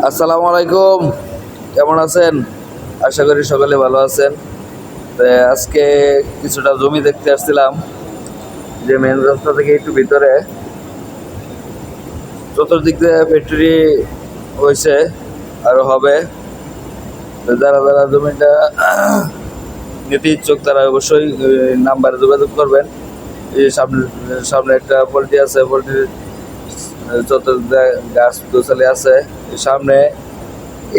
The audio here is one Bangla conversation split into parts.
আসসালামু আলাইকুম, কেমন আছেন? আশা করি সকালে ভালো আছেন। তো আজকে কিছুটা জমি দেখতে আসছিলাম, যে মেন রাস্তা থেকে একটু ভিতরে চতুর্দিক দিয়ে ফ্যাক্টরি হয়েছে, আরো হবে। তো যারা যারা জমিটা নিতে ইচ্ছুক তারা অবশ্যই নাম্বারে যোগাযোগ করবেন। এই সামনে সামনে একটা পোল্ট্রি আছে, পোল্ট্রির চতুর্দিকে গাছ গোছালি আছে। সামনে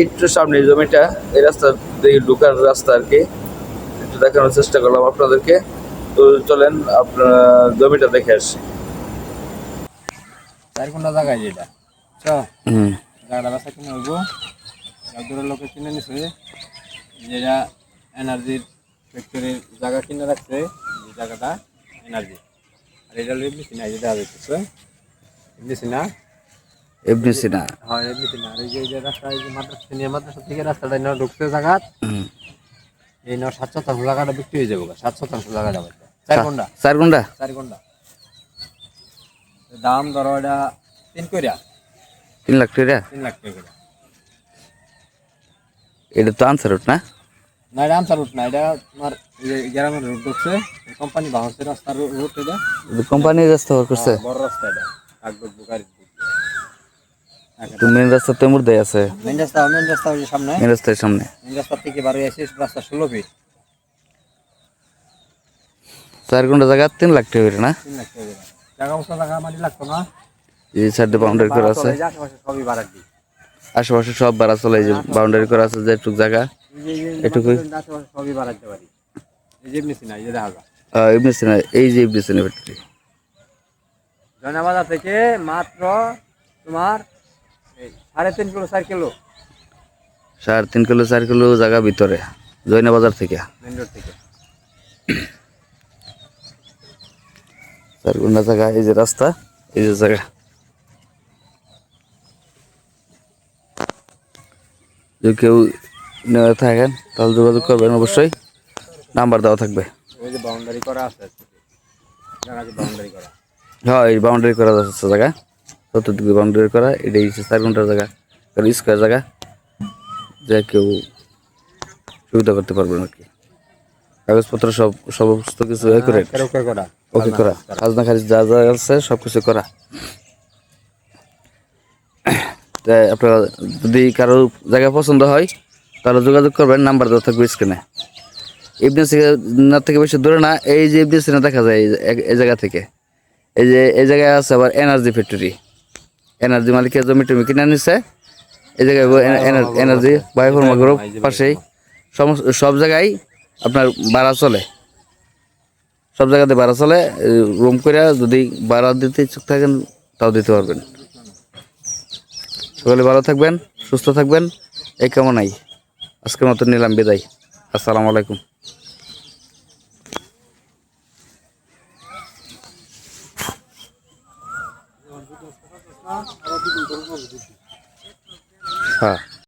একটু সামনে এই জমিটা, এই রাস্তা দিয়ে ঢোকার রাস্তা আর কি, একটু দেখানোর চেষ্টা করলাম আপনাদেরকে। তো চলেন আপনার জমিটা দেখে আসি। 4 ঘন্টা জায়গায় যেটা হুম, জায়গাটা বেচা কিনে হইব। দূরের লোকে কিনে নিছে, যেটা এনার্জির ফ্যাক্টরির জায়গা কিনে রাখছে। যে জায়গাটা এনার্জি, আর এটা হলো এমনি সিনা, যেটা হইতেছে এমনি সিনা। এফডিসি না? হয় এমনি সিনা। আর এই যে রাস্তা, এই যে মাদ্রাসা সিনিয়র মাদ্রাসা থেকে রাস্তাটা নেওয়া ঢুকছে জায়গা, হুম, এই নেওয়া 7 শতাংশ জায়গাটা বিক্রি হয়ে যাবো। 7 শতাংশ জায়গাটা 4 ঘন্টা 4 ঘন্টা 4 ঘন্টা দাম ধরো এটা 3 লাখ টাকা। 3 লাখ টাকা করে। এটা তো আনসার রোড না? না, এটা আমসা রুট না, এটা তোমার এই যে গ্রামের রোড ঢুকছে, কোম্পানি বাউন্সের রাস্তার রুট এটা। কোম্পানির রাস্তা করছে? বড় রাস্তা এটা, কাকবুক বুকারি। তো মেন রাস্তা তো মধ্যে আছে? মেন রাস্তা ওই যে সামনে, মেন রাস্তার সামনে মেন রাস্তা থেকে বারো আসে রাস্তা 16 ফিট। 4 ঘন্টা জায়গা 3 লাখ টাকা করে না? 3 লাখ টাকা করে। টাকা বস্তা টাকা মাটি লাগতো না। এই সাইডে বাউন্ডারি করা আছে, আশেপাশে সবই ভাড়া দিই। আশেপাশে সব বাড়া চলে, এই যে বাউন্ডারি করা আছে যেটুক জায়গা এটুকুই। আশেপাশে সবই ভাড়া দিতে পারি। এই যে এমনি সিনা, এই যে দেখা যায় এফডিসি না, এই যে এফডিসি না ফ্যাক্টরি। জয়নাবাজার থেকে মাত্র তোমার 3.5 কিলো 4 কিলো 3.5 কিলো 4 কিলো জায়গা ভিতরে, জয়না বাজার থেকে। মেন রোড থেকে। 4 ঘন্টা জায়গা, এই যে রাস্তা, এই যে জায়গা। যদি কেউ নেওয়া থাকেন তাহলে যোগাযোগ করবেন অবশ্যই, নাম্বার দেওয়া থাকবে। ওই যে বাউন্ডারি করা আছে, জায়গা যে বাউন্ডারি করা। হ্যাঁ, এই বাউন্ডারি করা যাচ্ছে জায়গা, চতুর্দিকে বাউন্ডারি করা। এটাই 4 ঘন্টার জায়গা, স্কোয়ার জায়গা, যা কেউ সুবিধা করতে পারবেন আর কি। কাগজপত্র সব সমস্ত কিছু অ্যাকুরেট, ওকে করা, খাজনা খারিজ যা যা আছে সব কিছু করা। তাই আপনারা যদি কারো জায়গা পছন্দ হয় তাহলে যোগাযোগ করবেন, নাম্বার দেওয়া থাকবে স্ক্রিনে। ইবনে সিনা থেকে বেশি দূরে না, এই যে ইবনে সিনা দেখা যায় এই জায়গা থেকে। এই যে এই জায়গায় আছে আবার এনার্জি ফ্যাক্টরি, এনার্জি মালিকের জমি টমি কিনে নিচ্ছে। এই জায়গায় এনার্জি বায়োফার্মা গ্রুপ পাশেই। সব জায়গায় আপনার ভাড়া চলে, সব জায়গাতে ভাড়া চলে। রুম করে যদি ভাড়া দিতে ইচ্ছুক থাকেন তাও দিতে পারবেন। সকলে ভালো থাকবেন, সুস্থ থাকবেন, এই কামনাই আজকের মতো নিলাম বিদায়। আসসালামু আলাইকুম। হ্যাঁ।